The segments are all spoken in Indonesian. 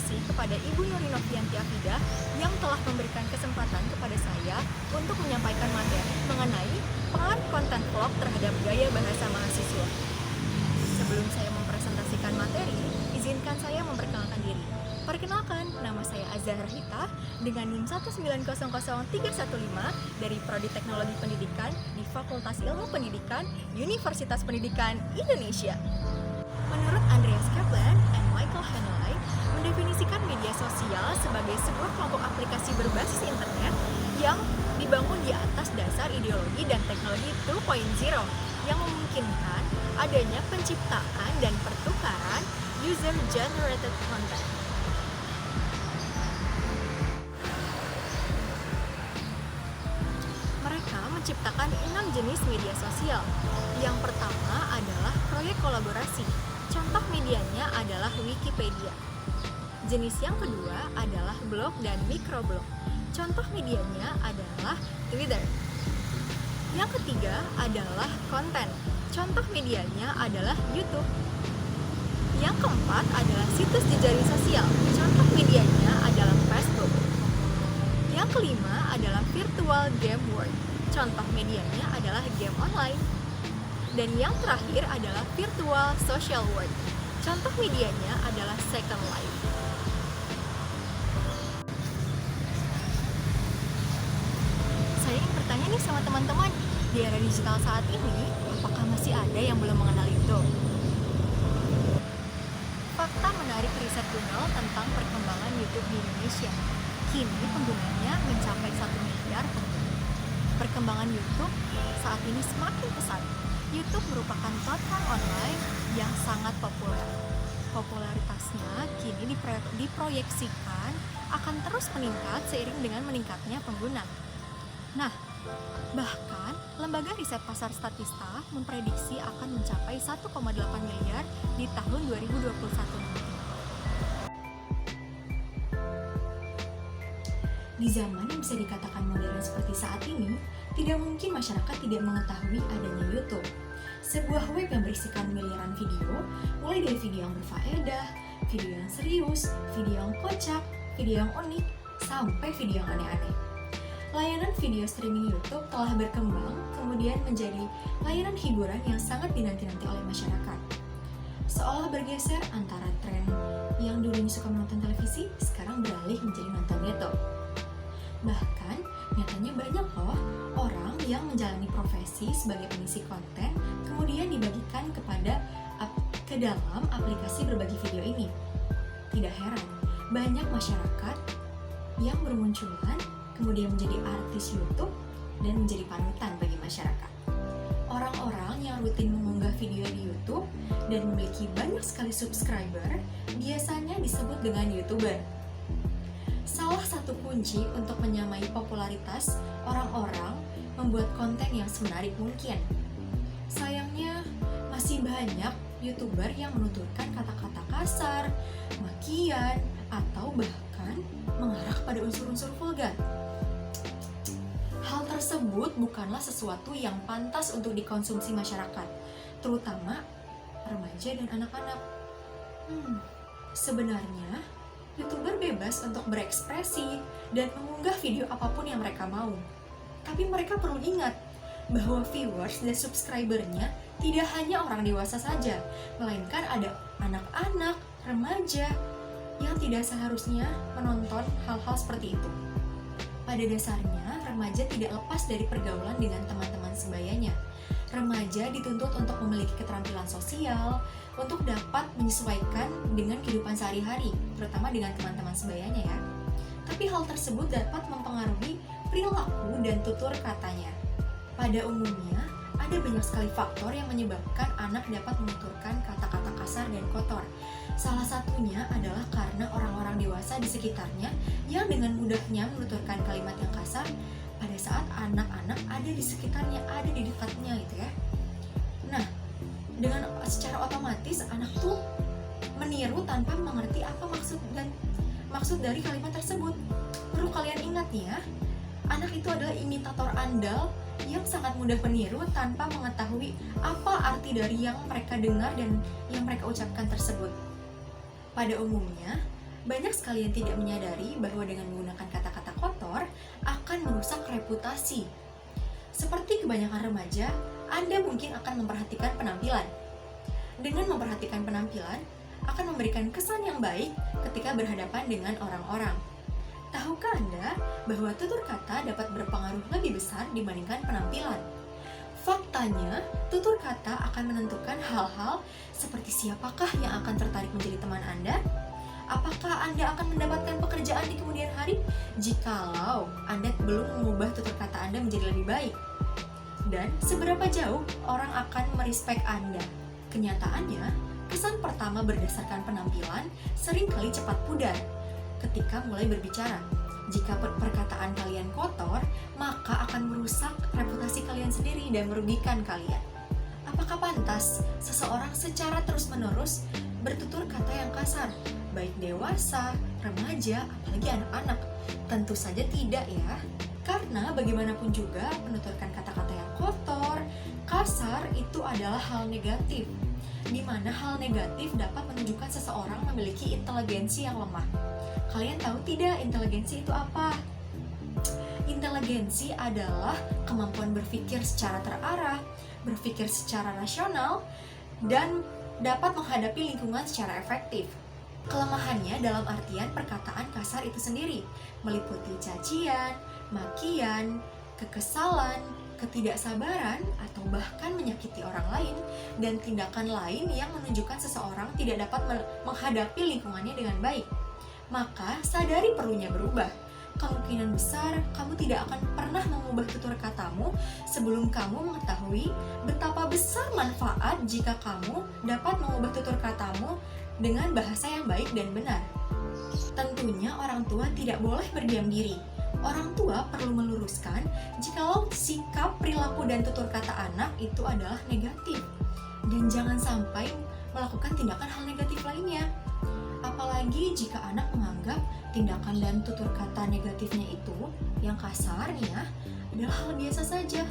kasih kepada Ibu Nuri Novianti Afidah yang telah memberikan kesempatan kepada saya untuk menyampaikan materi mengenai pengaruh konten vlog terhadap gaya bahasa mahasiswa. Sebelum saya mempresentasikan materi, izinkan saya memperkenalkan diri. Perkenalkan, nama saya Azahra Hita dengan NIM 1900315 dari Prodi Teknologi Pendidikan di Fakultas Ilmu Pendidikan, Universitas Pendidikan Indonesia. Menurut Andreas Kaplan dan Michael Henley, mendefinisikan media sosial sebagai sebuah kelompok aplikasi berbasis internet yang dibangun di atas dasar ideologi dan teknologi 2.0 yang memungkinkan adanya penciptaan dan pertukaran user-generated content. Mereka menciptakan 6 jenis media sosial. Yang pertama adalah proyek kolaborasi. Contoh medianya adalah Wikipedia. Jenis yang kedua adalah blog dan microblog. Contoh medianya adalah Twitter. Yang ketiga adalah konten. Contoh medianya adalah YouTube. Yang keempat adalah situs jejaring sosial. Contoh medianya adalah Facebook. Yang kelima adalah virtual game world. Contoh medianya adalah game online. Dan yang terakhir adalah virtual social world. Contoh medianya adalah Second Life. Saya ingin bertanya nih sama teman-teman, di era digital saat ini, apakah masih ada yang belum mengenal YouTube? Fakta menarik riset Google tentang perkembangan YouTube di Indonesia. Kini penggunanya mencapai 1 miliar pengguna. Perkembangan YouTube saat ini semakin pesat. YouTube merupakan platform online yang sangat populer. Popularitasnya kini diproyeksikan akan terus meningkat seiring dengan meningkatnya pengguna. Nah, bahkan lembaga riset pasar Statista memprediksi akan mencapai 1,8 miliar di tahun 2021 nanti. Di zaman yang bisa dikatakan modern seperti saat ini, tidak mungkin masyarakat tidak mengetahui adanya YouTube. Sebuah web yang berisikan miliaran video, mulai dari video yang berfaedah, video yang serius, video yang kocak, video yang unik, sampai video yang aneh-aneh. Layanan video streaming YouTube telah berkembang, kemudian menjadi layanan hiburan yang sangat dinanti-nanti oleh masyarakat. Seolah bergeser antara tren yang dulunya suka menonton televisi, sekarang beralih menjadi nonton YouTube. Bahkan, nyatanya banyak loh orang yang menjalani profesi sebagai pengisi konten, kemudian dibagikan ke dalam aplikasi berbagi video ini. Tidak heran, banyak masyarakat yang bermunculan, kemudian menjadi artis YouTube, dan menjadi panutan bagi masyarakat. Orang-orang yang rutin mengunggah video di YouTube dan memiliki banyak sekali subscriber, biasanya disebut dengan YouTuber. Salah satu kunci untuk menyamai popularitas orang-orang membuat konten yang semenarik mungkin. Sayangnya, masih banyak YouTuber yang menuturkan kata-kata kasar, makian, atau bahkan mengarah pada unsur-unsur vulgar. Hal tersebut bukanlah sesuatu yang pantas untuk dikonsumsi masyarakat, terutama remaja dan anak-anak. Sebenarnya, YouTuber bebas untuk berekspresi dan mengunggah video apapun yang mereka mau. Tapi mereka perlu ingat bahwa viewers dan subscribernya tidak hanya orang dewasa saja, melainkan ada anak-anak, remaja yang tidak seharusnya menonton hal-hal seperti itu. Pada dasarnya, remaja tidak lepas dari pergaulan dengan teman-teman sebayanya. Remaja dituntut untuk memiliki keterampilan sosial, untuk dapat menyesuaikan dengan kehidupan sehari-hari, terutama dengan teman-teman sebayanya ya. Tapi hal tersebut dapat mempengaruhi perilaku dan tutur katanya. Pada umumnya, ada banyak sekali faktor yang menyebabkan anak dapat menuturkan kata-kata kasar dan kotor. Salah satunya adalah karena orang-orang dewasa di sekitarnya yang dengan mudahnya menuturkan kalimat yang kasar pada saat anak-anak ada di sekitarnya, ada di dekatnya gitu ya. Nah, dengan secara otomatis anak tuh meniru tanpa mengerti apa maksud dari kalimat tersebut. Perlu kalian ingat ya, anak itu adalah imitator andal yang sangat mudah meniru tanpa mengetahui apa arti dari yang mereka dengar dan yang mereka ucapkan tersebut. Pada umumnya, Banyak sekali yang tidak menyadari bahwa dengan menggunakan kata-kata kotor akan merusak reputasi. Seperti kebanyakan remaja, Anda mungkin akan memperhatikan penampilan. Dengan memperhatikan penampilan, akan memberikan kesan yang baik ketika berhadapan dengan orang-orang. Tahukah Anda bahwa tutur kata dapat berpengaruh lebih besar dibandingkan penampilan? Faktanya, tutur kata akan menentukan hal-hal seperti siapakah yang akan tertarik menjadi teman Anda, apakah Anda akan mendapatkan pekerjaan di kemudian hari jikalau Anda belum mengubah tutur kata Anda menjadi lebih baik, dan seberapa jauh orang akan merespek Anda. Kenyataannya, kesan pertama berdasarkan penampilan seringkali cepat pudar ketika mulai berbicara. Jika perkataan kalian kotor, maka akan merusak reputasi kalian sendiri dan merugikan kalian. Apakah pantas seseorang secara terus-menerus bertutur kata yang kasar, baik dewasa, remaja, apalagi anak-anak? Tentu saja tidak ya. Karena bagaimanapun juga penuturkan kata-kata yang kotor, kasar itu adalah hal negatif, di mana hal negatif dapat menunjukkan seseorang memiliki inteligensi yang lemah. Kalian tahu tidak inteligensi itu apa? Inteligensi adalah kemampuan berpikir secara terarah, berpikir secara rasional, dan dapat menghadapi lingkungan secara efektif. Kelemahannya dalam artian perkataan kasar itu sendiri, meliputi cacian, makian, kekesalan, ketidaksabaran, atau bahkan menyakiti orang lain, dan tindakan lain yang menunjukkan seseorang tidak dapat menghadapi lingkungannya dengan baik. Maka sadari perlunya berubah. Kemungkinan besar kamu tidak akan pernah mengubah tutur katamu sebelum kamu mengetahui betapa besar manfaat jika kamu dapat mengubah tutur katamu dengan bahasa yang baik dan benar. Tentunya orang tua tidak boleh berdiam diri. Orang tua perlu meluruskan jikalau sikap, perilaku, dan tutur kata anak itu adalah negatif. Dan jangan sampai melakukan tindakan hal negatif lainnya. Apalagi jika anak menganggap tindakan dan tutur kata negatifnya itu, yang kasarnya, adalah hal biasa saja.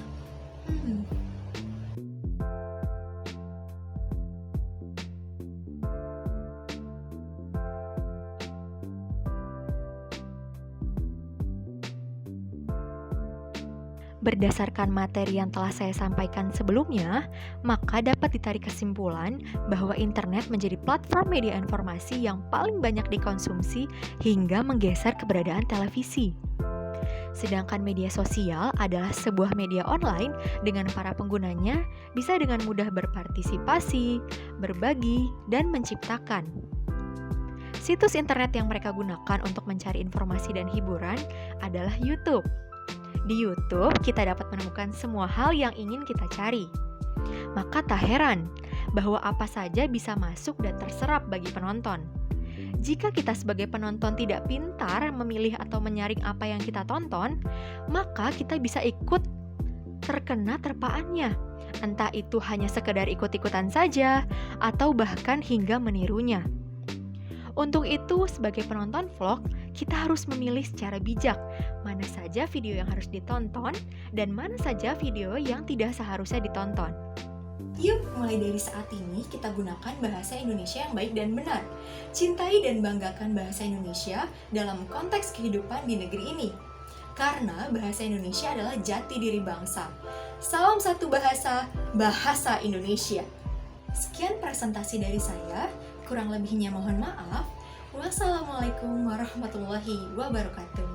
Berdasarkan materi yang telah saya sampaikan sebelumnya, maka dapat ditarik kesimpulan bahwa internet menjadi platform media informasi yang paling banyak dikonsumsi hingga menggeser keberadaan televisi. Sedangkan media sosial adalah sebuah media online dengan para penggunanya bisa dengan mudah berpartisipasi, berbagi, dan menciptakan. Situs internet yang mereka gunakan untuk mencari informasi dan hiburan adalah YouTube. Di YouTube, kita dapat menemukan semua hal yang ingin kita cari. Maka tak heran bahwa apa saja bisa masuk dan terserap bagi penonton. Jika kita sebagai penonton tidak pintar memilih atau menyaring apa yang kita tonton, maka kita bisa ikut terkena terpaannya. Entah itu hanya sekedar ikut-ikutan saja, atau bahkan hingga menirunya. Untuk itu, sebagai penonton vlog, kita harus memilih secara bijak mana saja video yang harus ditonton dan mana saja video yang tidak seharusnya ditonton. Yuk, mulai dari saat ini kita gunakan bahasa Indonesia yang baik dan benar. Cintai dan banggakan bahasa Indonesia dalam konteks kehidupan di negeri ini. Karena bahasa Indonesia adalah jati diri bangsa. Salam satu bahasa, bahasa Indonesia. Sekian presentasi dari saya. Kurang lebihnya mohon maaf. Wassalamualaikum warahmatullahi wabarakatuh.